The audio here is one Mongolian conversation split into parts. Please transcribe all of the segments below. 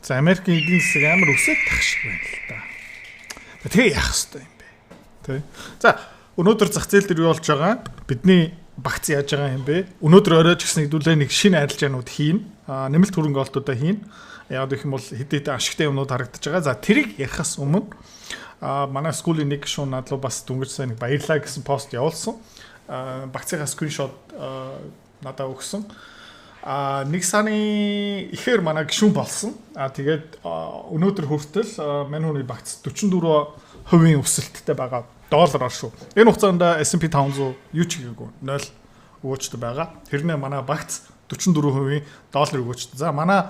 За Америкийн эдийн засаг амар өсөж тах шиг байна л да. Тэгээ яах ёстой юм бэ? Тэ. За өнөөдөр зах зээл дээр юу болж байгаа? Бидний багц яаж байгаа юм бэ? Өнөөдөр оройч гэсэн хэдүүлээ нэг шинэ арилжаанууд хийн. Нэмэлт хөрөнгө олтуудаа хийн. Яг гэх юм бол хэд хэдэн ашигтай юмнууд харагдаж байгаа. За тэрийг ярихаас өмнө манай скуулийн нэг гишүүн над руу бас дүнгиж сайн нэг баярлаа гэсэн пост явуулсан. Багцынхаа скриншот надад өгсөн. Нэг сарын ихээр манай гишүүн болсон. Тэгээд өнөөдөр хүртэл мань хүний багц 44% өсөлттэй байгаа доллараар шүү. Энэ хугацаанд S&P 500 юу ч хийгээгүй 0 өгөөчтэй байгаа. Тэрнээ манай багц 44% доллар өгөөчтэй. За манай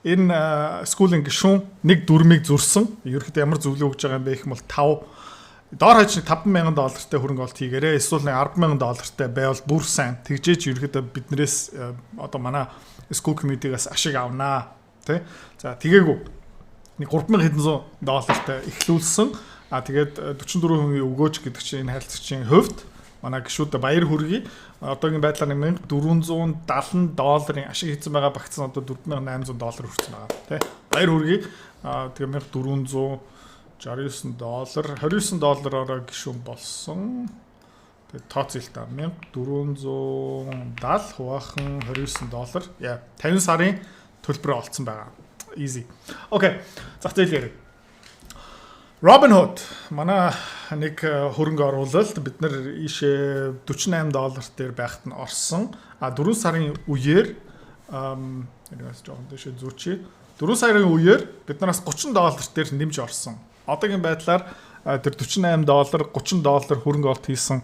энэ скуулийн гишүүн нэг дүрмийг зурсан. Ерөнхийдөө ямар зөвлөгөө өгж байгаа юм бэ гэх юм бол 5 доор хаяж $5,000 хөрөнгө олт хийгээрэй. Эсвэл $10,000 байвал бүр сайн. Тэгжээч ерөнхийдөө биднээс одоо манай скул community-гаас ашиг авнаа. Тэ? За тэгээгүй. Нэг $3,100 эхлүүлсэн. Тэгээд 44% өгөөч гэдэг чинь энэ харилцагчийн хувьд манай гишүүдэд баяр хүргэе. Одоогийн байдлаар $1,470 ашиг хийсэн байгаа багц нь одоо $4,800 хүрсэн байгаа. Тэ? Баяр хүргэе. Тэгээд $1,469 $29-ороо гишүүн болсон. Тэгээд тооцъё л та. $1,470 хувахан $29. Яа, 50 сарын төлбөрөө олцсон байгаа. Easy. Окей. Зах зээл ярив. Robinhood манай нэг хөрөнгө оруулалт бид нар ийшээ $48 дээр байхад нь орсон. 4 сарын үеэр энэс жоохон дэше зүүчи. 4 сарын үеэр бид нараас $30 дээр нэмж орсон. Одоогийн байдлаар тэр $48 $30 хөрөнгө олт хийсэн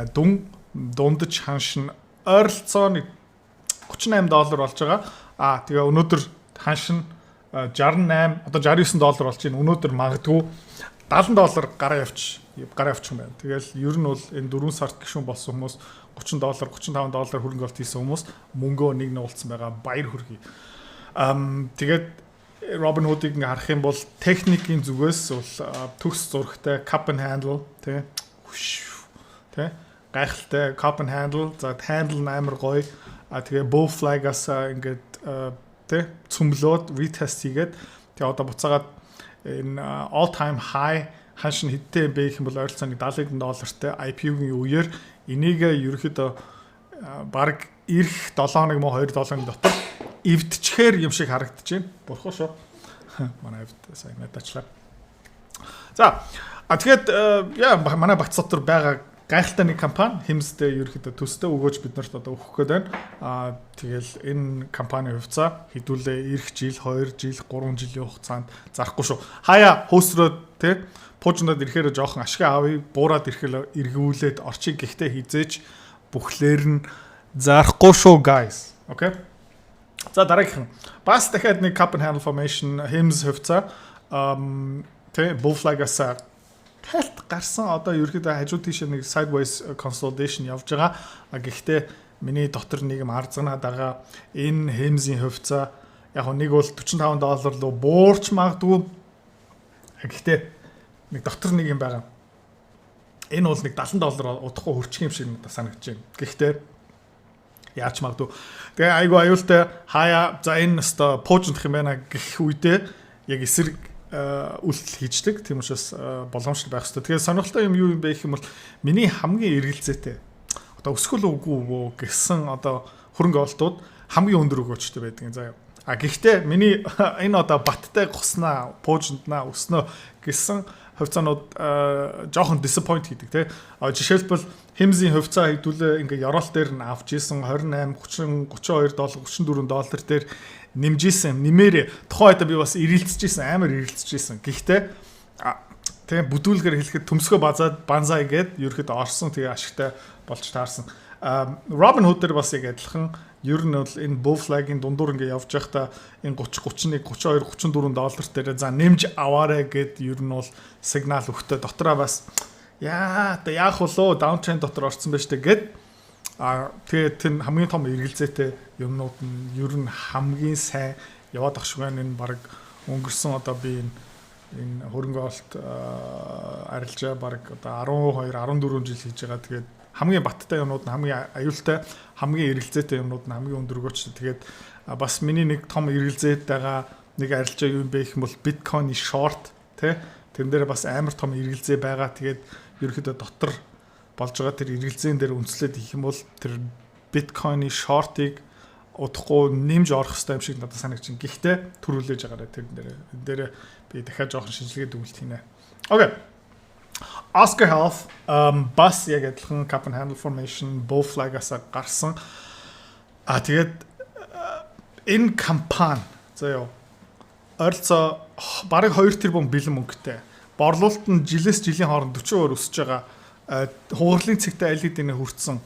дундаж ханш нь ойролцоо нэг $38 болж байгаа. Тэгээ өнөөдөр ханш нь 68 одоо $69 болж байна. Өнөөдөр магадгүй $70 гараа явчих юм байна. Тэгэл ер нь бол энэ 4 сард гишүүн болсон хүмүүс $30 $35 хөрөнгө олт хийсэн хүмүүс мөнгөө нэг нь уулцсан байгаа. Баяр хүргэе. Тэгээд Robinhood-ыг ингээ харах юм бол техникийн зүгээс бол төгс зурагтай cup and handle тий гайхалтай cup and handle за handle амар гоё. Тэгээ bow flag-аас ингээд тий цөмлөөд retest хийгээд тэгээ одоо буцаагаад энэ all time high ханш нь хэдтэй бэ гэх юм бол ойролцоо $70-тэй IPO-гийн үеэр энийг ерөөхдөө баг ирэх 7 хоног мөн 2 7 дотор эвдчихээр юм шиг харагдаж байна. Бурхан шүү. Манай эвд сайн надаачлаа. За тэгээд манай багц дотор байгаа гайхалтай нэг компани хэмстэй ерөөхдөө төстэй өгөөж бид нарт одоо өгөх гээд байна. Тэгэл энэ компани хувьцаа хэдүүлээ ирэх жил 2 жил 3 жилийн хугацаанд зарахгүй шүү. Хаяа хөөсрөөд тий пуужнаад ирэхээр жоохон ашиг авъя, буураад ирэхээр эргүүлээд орчих гэхдээ хизээч бүхлээр нь зарахгүй шүү guys. Окей. За дараагийнхан. Бас дахиад нэг cup and handle formation HIMS хувьцаа тий bull flag-аас талт гарсан одоо ерөөдөө хажуу тийш нэг sideways consolidation явж байгаа. Гэхдээ миний дотор нэг юм арзанаад байгаа энэ HIMS-ийн хувьцаа яг нэг бол $45 руу буурч магадгүй. Гэхдээ нэг дотор нэг юм байгаа. Энэ бол нэг $70 удахгүй хөрчих юм шиг надад санагдаж байна. Гэхдээ яач магадгүй. Тэгээ айгу аюултай хаяа за энэ өстой пуужнах юм байна гэх үедээ яг эсрэг үйлдэл хийждэг. Тийм учраас боломжтой байх хэрэгтэй. Тэгээ сонирхолтой юм юу юм бэ гэх юм бол миний хамгийн эргэлзээтэй одоо өсгөл үгүй гэсэн одоо хөрөнгө олтууд хамгийн өндөр өгөөчтэй байдаг. За гэхдээ миний энэ одоо баттай госнаа пуужнаа өснө гэсэн хувьцаанууд жоохон disappoint хийдэг тий. Жишээлбэл HIMS-ийн хувьцаа хэдүүлээ ингээ ёроол дээр нь авч исэн 28 30 $32 $34 дээр нэмжсэн нэмээр тухайн үед би бас ирэлцэж исэн амар ирэлцэж исэн. Гэхдээ тий бүдүүлгээр хэлэхэд төмсгөө базаад банзаа игээд ерөөхдөө орсон тэгээ ашигтай болж таарсан. Robinhood дээр бас яг адилхан ер нь бол энэ bull flag-ийн дундуур ингээ явж байхдаа энэ 30 31 32 $34 дээр за нэмж аваарэ гэд ер нь бол сигнал өгтөө дотроо бас яах вэ downtrend дотор орсон байж тээ гэд тэгээд тэр хамгийн том эргэлзээтэй юмнууд нь ер нь хамгийн сайн яваад ах шиг байна. Энэ баг өнгөрсөн одоо би энэ хөрөнгө олт арилжаа баг одоо 12 14 жил хийж байгаа. Тэгээд хамгийн баттай юмнууд нь хамгийн аюултай, хамгийн эргэлзээтэй юмнууд нь хамгийн өндөргөөч. Тэгээд бас миний нэг том эргэлзээд байгаа нэг арилжаа юу юм бэ гэх юм бол биткойны short тэ тэрэн дээр бас амар том эргэлзээ байгаа. Тэгээд ерөөхдөө дотор болж байгаа тэр эргэлзээн дээр үндэслээд их юм бол тэр биткойны short-ыг удахгүй нэмж орох хэрэгтэй юм шиг надад санагдчихэв. Гэхдээ төрүүлж байгаарай тэр дээр би дахиад жоохон шинжилгээ дүгнэлт хийнэ. Окей. Oscar Health бас яг адилхан cup and handle formation bow flag-аас гарсан. Тэгээд энэ кампани заяа ойролцоо бараг 2 тэрбум бэлэн мөнгөтэй. Борлуулалт нь жилээс жилийн хооронд 40% өсөж байгаа. Хугарлын цэгтээ аль хэдийн хүрсэн.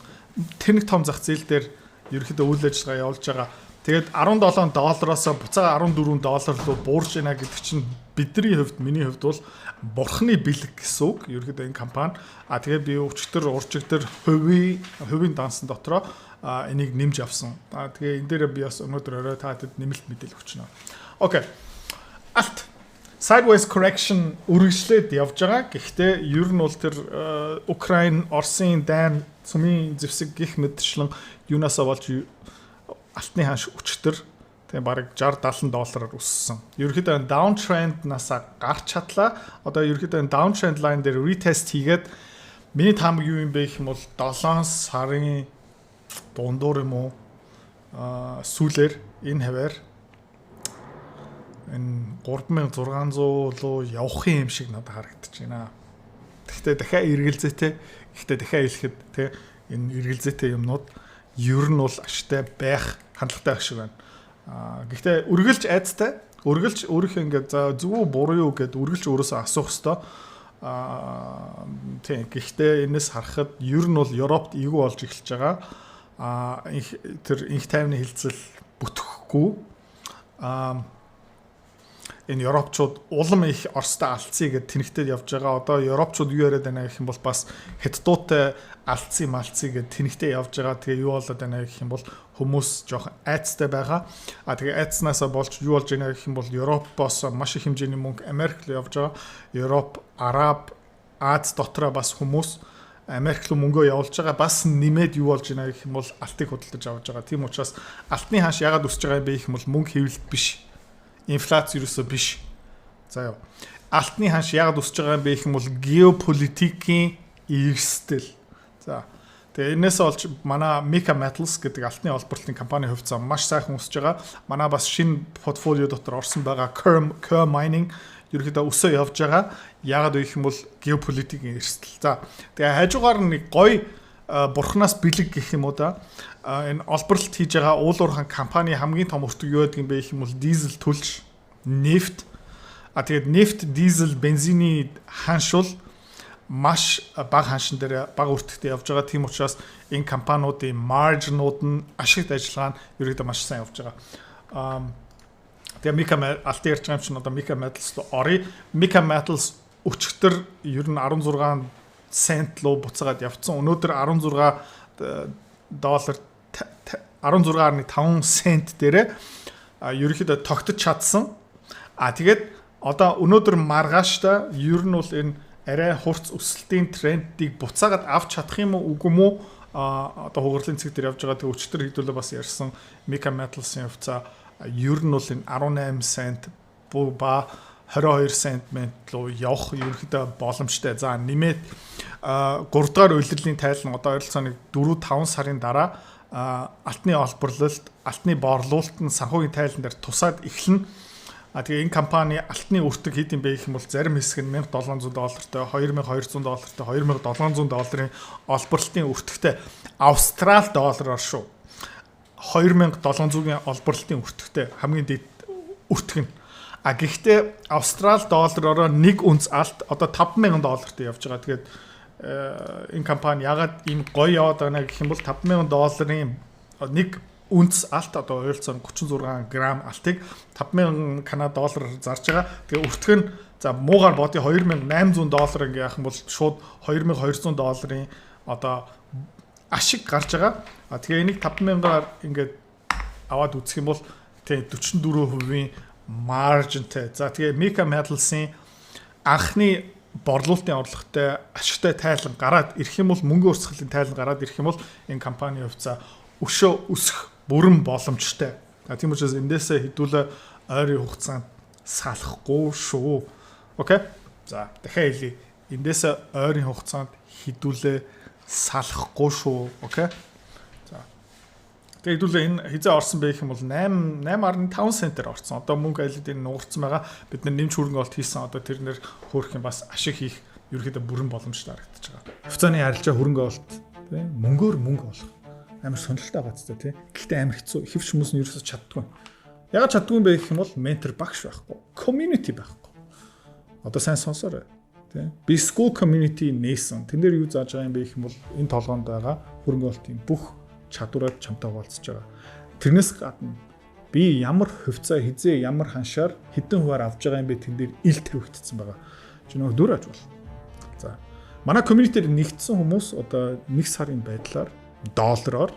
Тэр нэг том зах зээл дээр ерөөхдөө үйл ажиллагаа явуулж байгаа. Тэгээд $17-оос буцаага $14 руу буурч байна гэдэг чинь бидний хувьд миний хувьд бол бурхны бэлэг гэсэн үг. Ерөөхдөө энэ компани тэгээд би өчтөр уржигдэр хувийн дансан дотроо энийг нэмж авсан. Тэгээ энэ дээр би бас өнөөдөр орой таатай нэмэлт мэдээлэл өгчнө. Окей. Алт sideways correction үргэлжлээд явж байгаа. Гэхдээ ер нь бол тэр Украин, Оросын дайн цөмийн зэвсэг гих мэдчлэн юунаас болж алтны ханш өчтөр тэгээ бараг $60-70 өссөн. Ерөнхийдөө downtrend-наас гарч чадлаа. Одоо ерөнхийдөө downtrend line дээр retest хийгээд миний таамаг юу юм бэ гэх юм бол 7 сарын дундуур юм уу сүүлээр энэ хаваар энэ 3600 руу явах юм шиг надад харагдаж байна. Гэхдээ дахиад эргэлзээтэй. Гэхдээ дахиад хэлэхэд те энэ эргэлзээтэй юмнууд ер нь бол ашигтай байх хандлагатай байх шиг байна. Гэхдээ үргэлж айцтай. Үргэлж өөрийнхөө ингээд за зөв үү буруу юу гэд үргэлж өөрөөсөө асуух хэвээр. Тийм. Гэхдээ энэс харахад ер нь бол Европт эйгүү болж эхэлж байгаа. Тэр инх тайвны хилцэл бүтгэхгүй. Энэ европчууд улам их Оростой алдцъя гэд тэнэгтээд явж байгаа. Одоо европчууд юу яриад байна гэх юм бол бас хятадуутай алдцъя малцъя гэд тэнэгтээ явж байгаа. Тэгээ юу болоод байна гэх юм бол хүмүүс жоохон айцтай байгаа. Тэгээ айцнаасаа болж юу болж байна гэх юм бол Европоос маш их хэмжээний мөнгө Америк руу явж байгаа. Европ, Араб, Аз дотроо бас хүмүүс Америк руу мөнгөө явуулж байгаа. Бас нэмээд юу болж байна гэх юм бол алтыг худалдаж авч байгаа. Тийм учраас алтны ханш ягаад өсөж байгаа юм бэ гэх юм бол мөнгө хэвлэлт биш. Инфляц ерөөсөө биш. За яа. Алтны ханш ягаад өсөж байгаа юм бэ гэх юм бол геополитикийн эрсдэл. За. Тэгээ энэс олж манай Mika Metals гэдэг алтны олборлолтын компани хувьцаа маш сайхан өсөж байгаа. Манай бас шинэ портфолио дотор орсон байгаа Kerr Mining ерөөхдөө өсөө явж байгаа. Ягаад вэ гэх юм бол геополитикийн эрсдэл. За. Тэгээ хажуугаар нэг гоё бурхнаас бэлэг гэх юм уу да. Энэ олборлолт хийж байгаа уулуурхан компани хамгийн том өртөг юу гэдэг юм бэ гэх юм бол дизель түлж нефт. Тэгээд нефт, дизель, бензиний ханшул маш бага ханшин дээр бага өртөгтэй явж байгаа. Тийм учраас энэ компаниудын маржинууд нь ашигт ажиллагаа нь ерөөдөө маш сайн явж байгаа. Тэгээ Mika алтын ярьж байгаа юм чинь одоо Mika Metals орё. Mika Metals өчигдөр ер нь 16 цент руу буцаагаад явцсан. Өнөөдөр $16.5 цент дээр ерөөхдөө тогтож чадсан. Тэгээд одоо өнөөдөр маргааштай ер нь бол энэ арай хурц өсөлтийн трендийг буцаагаад авч чадах юм уу үгүй мүү? Одоо хугарлын цэг дээр явж байгаа. Тэг өчтөр хэдүүлээ бас ярьсан Mika Metals-ийн хувьцаа ер нь бол энэ 18 цент ба 22 цент руу явах ерөөхдөө боломжтой. За нэмээд 3 дугаар улирлын тайл нь одоо ойролцоог 4-5 сарын дараа алтны олборлолт, алтны борлуулалт нь санхүүгийн тайлан дээр тусаад эхэлнэ. Тэгээ энэ компани алтны өртөг хэд юм бэ гэх юм бол зарим хэсэг нь $1,700-тай, $2,200-тай, $2,700-ын олборлолтын өртөгтэй Австрали доллараар шүү. $2,700-ийн олборлолтын өртөгтэй хамгийн дэд өртөг нь. Гэхдээ Австрали доллараар нэг унц алт одоо $5,000-тай явж байгаа. Тэгээд энэ компани ягаад ийм гоё яваад байна гэх юм бол $5,000-ийн нэг үнц алт одоо ойролцоог 36 грамм алтыг 5,000 канад доллараар зарж байгаа. Тэгээ өртөх нь за муугаар бодё $2,800 ингээ яах юм бол шууд $2,200-ын одоо ашиг гарч байгаа. Тэгээ энийг 5,000-аар ингээд аваад үзэх юм бол тэгээ 44% маржинтай. За тэгээ Mika Metals-ийн анхны борлуулалтын орлоготой ашигтай тайлан гараад ирэх юм бол мөнгө өрсгөлийн тайлан гараад ирэх юм бол энэ компани хувьцаа өшөө өсөх бүрэн боломжтой. Тийм учраас эндээсээ хэдүүлээ ойрын хугацаанд салахгүй шүү. Окей. За дахиад хэлье. Эндээс ойрын хугацаанд хідүүлээ салахгүй шүү. Окей. За. Тэгээд хэдүүлээ энэ хизээ орсон байх юм бол 8.5 центээр орсон. Одоо мөнгө айлын нугарсан байгаа. Бид нар нэмж хөрөнгө олт хийсэн. Одоо тэрнэр хөөрөх юм бас ашиг хийх ерөөхдөө бүрэн боломжтой харагдаж байгаа. Хувьцааны арилжаа хөрөнгө олт тий мөнгөөр мөнгө олох амар сонирхолтой байгаа ч тий. Гэхдээ амар хэцүү. Хэвч хүмүүс нь ерөөсөж чаддгүй. Ягаад чаддгүй юм бэ гэх юм бол ментор багш байхгүй. Community байхгүй. Одоо сайн сонсоорой. Тий. Би school community нээсэн. Тэн дээр юу зааж байгаа юм бэ гэх юм бол энэ толгоонд байгаа хөрөнгө олтын бүх чадвараа чамтай хуваалцаж байгаа. Тэрнээс гадна би ямар хувьцаа хизээ ямар ханшаар хэдэн хуваар авж байгаа юм бэ тэн дээр ил тавигдсан байгаа. Чи нөгөө дүр аж бол. За. Манай community-ээр нэгдсэн хүмүүс одоо 1 сарын байдлаар доллараар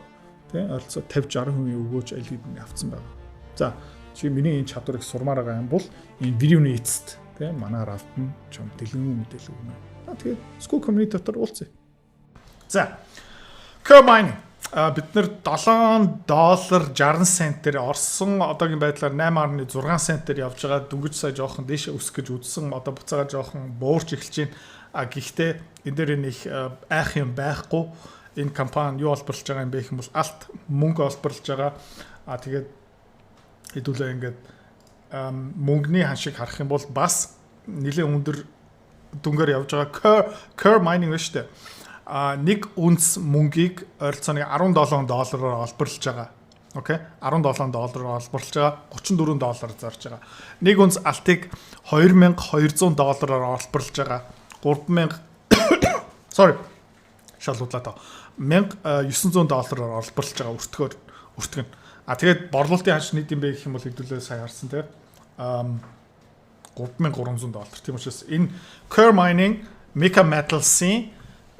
тий ойролцоо 50-60% өгөөж аль хэдийн авцсан байгаа. За, чи миний энэ чадварыг сурмаар байгаа юм бол энэ видеоны эцэст тий манаар автна чам дэлгэн мэдээлэл өгнө. Тэгээд school community дотор уулзъя. За. Comining бид нар $7.60 орсон одоогийн байдлаар 8.6 центээр явж байгаа. Дөнгөж сая жоохон дээшээ өсөх гэж үзсэн. Одоо буцаага жоохон буурч эхэлж байна. Гэхдээ энэ дээр нэг айх юм байхгүй. Энэ компани юу олборлож байгаа юм бэ гэх юм бол алт мөнгө олборлож байгаа. Тэгээд хэдүүлээ ингээд мөнгөний ханшиг харах юм бол бас нэлээд өндөр дүнгээр явж байгаа. Core mining байна шүү дээ. Нэг үнц мөнгийг ойролцоо $17 олборлож байгаа. Окей. $17 олборлож байгаа. $34 зарж байгаа. Нэг үнц алтыг $2200 олборлож байгаа. 3000 sorry. Шалуудлаа тоо. $1900 олборлож байгаа өртгөн. Тэгээд борлуулалтын ханш нийт юм бэ гэх юм бол хэдүүлээ сая харсан тий. $3300. Тийм учраас энэ Core Mining Mica Metals-ийн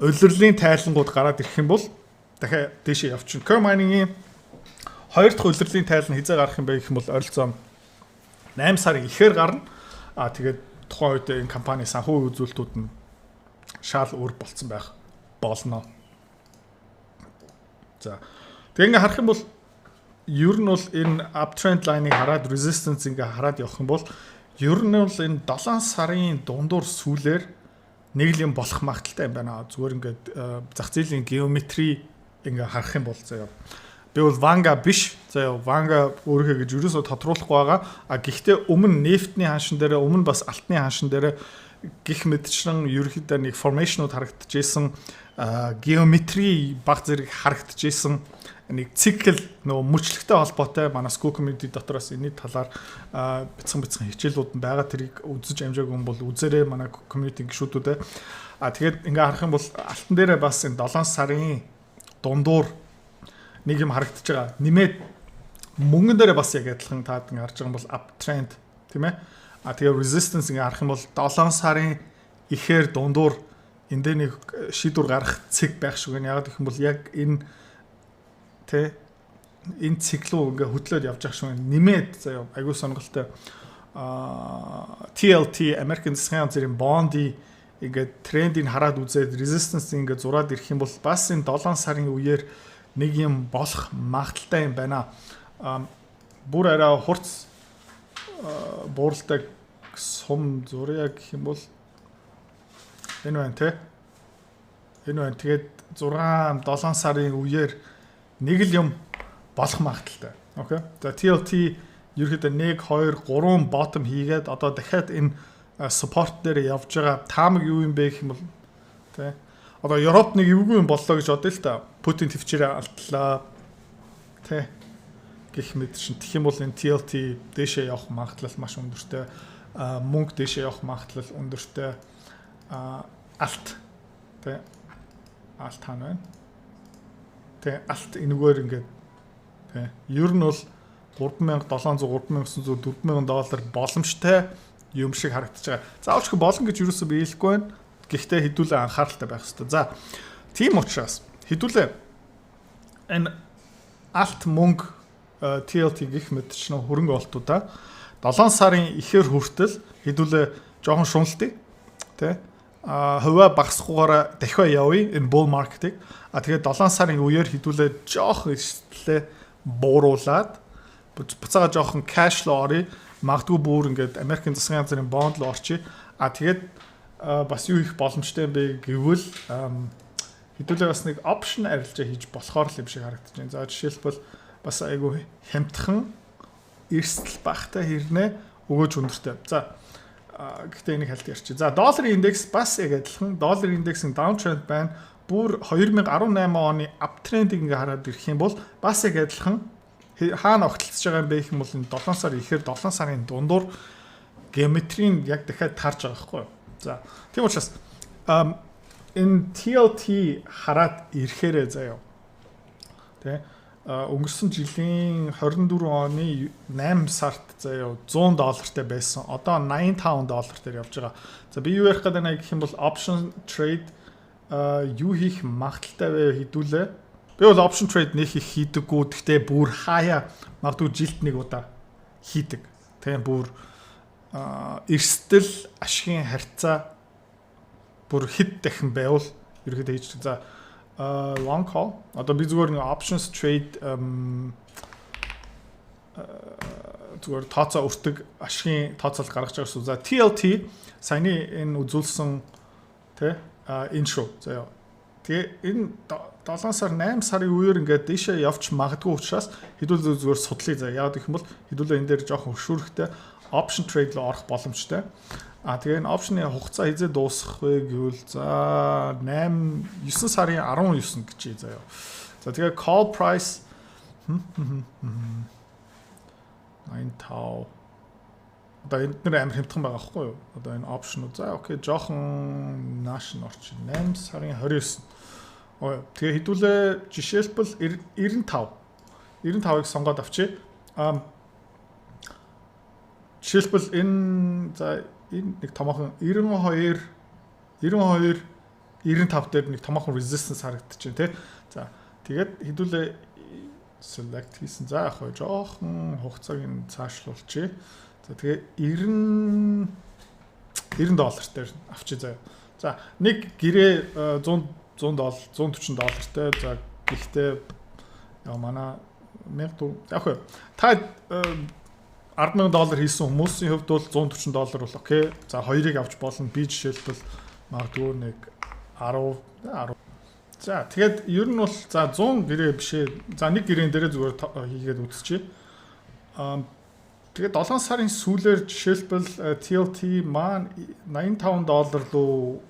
улирлын тайлангууд гараад ирэх юм бол дахиад дээшээ явчихна. Core Mining-ийн 2 дахь улирлын тайлан хизээ гарах юм бэ гэх юм бол ойролцоо 8 сарын ихээр гарна. Тэгээд тухайн үед энэ компани санхүү үзүүлэлтүүд нь шал өөр болцсон байх болно. За. Тэгээ ингээ харах юм бол ер нь бол энэ uptrend line-ыг хараад resistance ингээ хараад явах юм бол ер нь бол энэ 7 сарын дундуур сүүлээр нэг л юм болох магадaltaй юм байна. Зүгээр ингээд зах зээлийн геометри ингээ харах юм бол заяа. Би бол Vanga биш. Заяа Vanga өөрөөхөө гэж ерөөсөө тодруулахгүй байгаа. Гэхдээ өмнө нефтний ханшин дээр өмнө бас алтны ханшин дээр гих мэдчлэн ерөөхдөө нэг формашнууд харагдчихсэн, геометри баг зэрэг харагдчихсэн нэг цикл нөгөө мөчлөгтэй холбоотой манай school community дотроос энэ талаар бяцхан хичээлүүд нь байгаа. Тэрийг үзэж амжаагүй юм бол үзээрэй манай community гишүүдүүдээ. Тэгээд ингээ харах юм бол алтан дээрээ бас энэ 7 сарын дундуур нэг юм харагдаж байгаа. Нэмээд мөнгөн дээрээ бас яг адилхан таад ингээ харж байгаа юм бол uptrend тийм ээ. Тэгээ resistance ингээ харах юм бол 7 сарын ихээр дундуур энэ дээр нэг шийдвэр гарах цэг байх шиг байна. Яг гэх юм бол яг энэ циклүү ингээ хөдлөөд явж байгаа шүү. Нэмээд заяа айгуу сонирхолтой TLT American засгийн газрын боndi ингээ трендийг хараад үзээд resistance ингээ зураад ирэх юм бол бас энэ 7 сарын үеэр нэг юм болох магадaltaй юм байна. Бүр арай хурц бууралтай сум зурья гэх юм бол энэ байна те. Энэ байна. Тэгээд 6-7 сарын үеэр нэг л юм болох магадaltaй. Окей. За TLT ерөөхдөө 1 2 3 bottom хийгээд одоо дахиад энэ support дээр явж байгаа таамаг юу юм бэ гэх юм бол тий. Одоо Европ нэг эвгүй юм боллоо гэж бодъё л та. Путин төвчээрээ алтлаа. Тий. Гэх мэт шин. Тэгэх юм бол энэ TLT дээшээ явах магадлал маш өндөртэй. Мөнгө дээшээ явах магадлал өндөртэй. Алт. Тий. Алт хаана байна? Тэ алт энэгээр ингээд тэ ер нь бол $3700 $3900 боломжтой юм шиг харагдаж байгаа. Заавч болно гэж юусоо биелэхгүй байна. Гэхдээ хэдүүлээ анхааралтай байх хэрэгтэй. За тийм учраас хэдүүлээ энэ алт мөнгө TLT гэх мэтчнээ хөрөнгө олтуудаа 7 сарын ихээр хүртэл хэдүүлээ жоохон шуналтыг тэ хуваа багасгахаараа дахиад явъя энэ bull market-ыг. Тэгээд 7 сарын үеэр хэдүүлээ жоох эрсдлээ бууруулад буцаага жоохон cash flow орё. магадгүй бүр ингээд Америкийн засгийн газрын бонд руу орчих. Тэгээд бас юу их боломжтой юм бэ гэвэл хэдүүлээ бас нэг option арилжаа хийж болохоор л юм шиг харагдаж байна. За жишээлбэл бас айгүй хямдхан эрсдэл багтай хэрнээ өгөөж өндөртэй. За гэхдээ энийг хальт ярьчих. За долларын индекс бас яг адилхан. Долларын индексийн downtrend байна. Бүр 2018 оны uptrend-ийг ингээ хараад ирэх юм бол бас яг адилхан хаана огтлцож байгаа юм бэ гэх юм бол энэ 7 сар ихээр 7 сарын дундуур геометрийн яг дахиад тарж байгаа байхгүй юу. За тийм учраас энэ TLT хараад ирэхээрээ заяа. Тэ өнгөрсөн жилийн 24 оны 8 сард заяа $100 байсан. Одоо $85 дээр явж байгаа. За би юу ярих гэдэг нь гэх юм бол option trade юу хийх магадaltaй вэ хэдүүлээ. Би бол option trade нэг их хийдэггүй. Гэхдээ бүр хаяа магадгүй жилд нэг удаа хийдэг. Тийм бүр эрсдэл ашигын харьцаа бүр хэд дахин байвал ерөөдөө хийж. За long call. Одоо би зүгээр нэг options trade зүгээр тооцоо өртөг ашигын тооцоол гаргаж байгаа шүү. За TLT саяны энэ үзүүлсэн тэ энэ шүү. За тэгээ энэ 7 сар 8 сарын үеэр ингээд дэшээ явж магадгүй учраас хэдүүлээ зүгээр судлаа. За яагаад гэх юм бол хэдүүлээ энэ дээр жоохон хөшүүрхтэй option trade руу орох боломжтой. Тэгээ энэ option-ы хугацаа хизээ дуусах вэ гэвэл за 9 сарын 19 гэж заяа. За тэгээ call price 9000. Одоо энэ нэр амар хямдхан байгаа байхгүй юу? Одоо энэ option уу. За окей, жоохон нааш нь орчих. 8 сарын 29. Тэгээ хэдүүлээ жишээлбэл 95-ыг сонгоод авчи. Жишээлбэл энэ за энэ нэг томоохон 92 95 дээр нэг томоохон resistance харагдаж байна тий. За тэгээд хэдүүлээ select хийсэн. За яг хоо жоохон хугацааг нь цаашлуулчих. За тэгээ $90 дээр авчи заяа. За нэг гэрээ $140 тэй. За гэхдээ яа манай $1000 яг хоо та $10,000 хийсэн хүмүүсийн хувьд бол $140 бол окей. За хоёрыг авч болно. Би жишээлбэл магадгүй нэг 10. За тэгээд ер нь бол за 100 гэрээ бишээ. За нэг гэрээн дээрээ зүгээр хийгээд үзчихье. Тэгээд 7 сарын сүүлээр жишээлбэл TLT маань $95 руу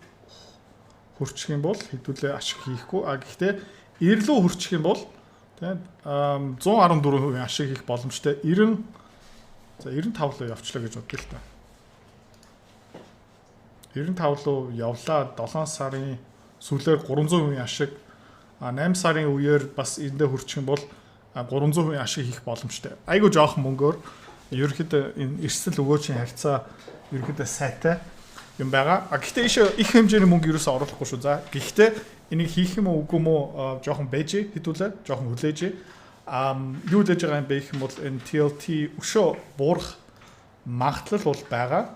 хүрчих юм бол хэдүүлээ ашиг хийхгүй. Гэхдээ 90 руу хүрчих юм бол тэгээд 114% ашиг хийх боломжтой. 95 руу явчлаа гэж бодлоо л та. 95 руу явлаа 7 сарын сүүлээр 300% ашиг 8 сарын үеэр бас эндээ хүрчих юм бол 300% ашиг хийх боломжтой. Айгуу жоохон мөнгөөр ерөөхдөө энэ эрсдэл өгөөчийн харьцаа ерөөхдөө сайтай юм байгаа. Гэхдээ их хэмжээний мөнгө ерөөсөө оруулахгүй шүү. За гэхдээ энийг хийх юм уу үгүй юм уу жоохон байж хэдүүлээ, жоохон хүлээж. Юу дэж байгаа юм бэ гэх юм бол энэ TLT өшөө буурах магадлал бол байгаа.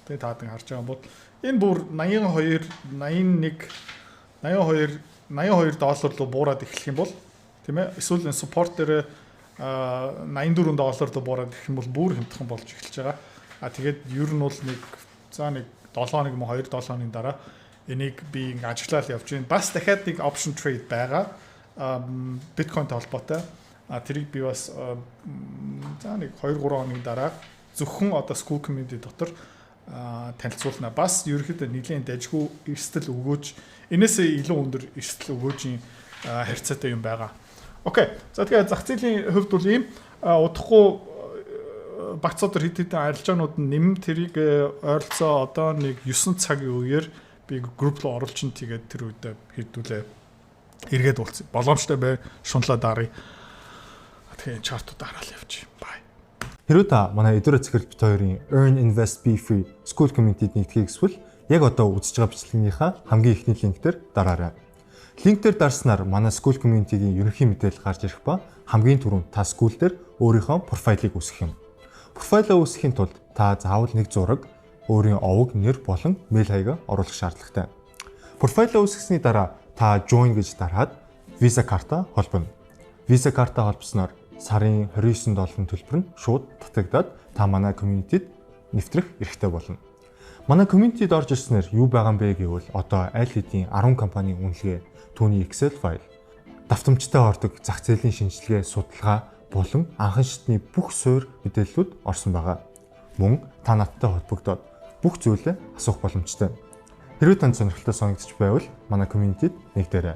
Тэгээ таадан харж байгаа бол энэ бүр $82 руу буураад эхлэх юм бол тийм ээ эсвэл энэ support дээр $94 руу буураад ирэх юм бол бүр хямдхан болж эхэлж байгаа. Тэгээд ер нь бол нэг 7 хоног юм уу 2-7 хоногийн дараа энийг би ингээ ажиглаад явж байна. Бас дахиад нэг option trade байгаа. Биткойнтэй холбоотой. Тэрийг би бас за нэг 2-3 хоногийн дараа зөвхөн одоо school community дотор танилцуулна. Бас ерөөхдөө нэлийн дайггүй эрсдэл өгөөж энээсээ илүү өндөр эрсдэл өгөөжийн харьцаатай юм байгаа. Окей. За тэгээ зах зээлийн хувьд бол ийм удахгүй багцуудаар хэд хэдэн арилжаанууд нь нэм тэрийг ойролцоо одоо нэг 9 цагийн үеэр би групп руу оруулчин тэгээд тэр үедээ хэдүүлээ эргээд уулзъя. Боломжтой бай шунлаа дарыг. Тэгээ чартууд хараал явчих. Бай. Хэрвээ та манай эдгээр цэцэрлэг бит хоёрын Earn Invest Be Free School Community-д нэгдэхийг эсвэл яг одоо үзэж байгаа бичлэгийнхаа хамгийн ихний линк дээр дараарай. Линк дээр дарснаар манай School Community-гийн ерөнхий мэдээлэл гарч ирэх ба хамгийн түрүүнд та school дээр өөрийнхөө профайлыг үүсгэх юм. Профайлаа үүсгэхийн тулд та заавал нэг зураг, өөрийн овог, нэр болон мэйл хаягаа оруулах шаардлагатай. Профайлаа үүсгэсний дараа та join гэж дараад Visa карта холбоно. Visa карта холбосноор сарын $29 төлбөр нь шууд татагдаад та манай community-д нэвтрэх эрхтэй болно. Манай community-д орж ирснээр юу байгаа юм бэ гэвэл одоо аль хэдийн 10 компанийн үнэлгээ, түүний Excel файл, давтамжтай ордог зах зээлийн шинжилгээ, судалгаа болон анхан шатны бүх суурь мэдээллүүд орсон байгаа. Мөн та надтай холбогдоод бүх зүйлээ асуух боломжтой. Хэрвээ танд сонирхолтой санагдчих байвал манай community-д нэгдээрэй.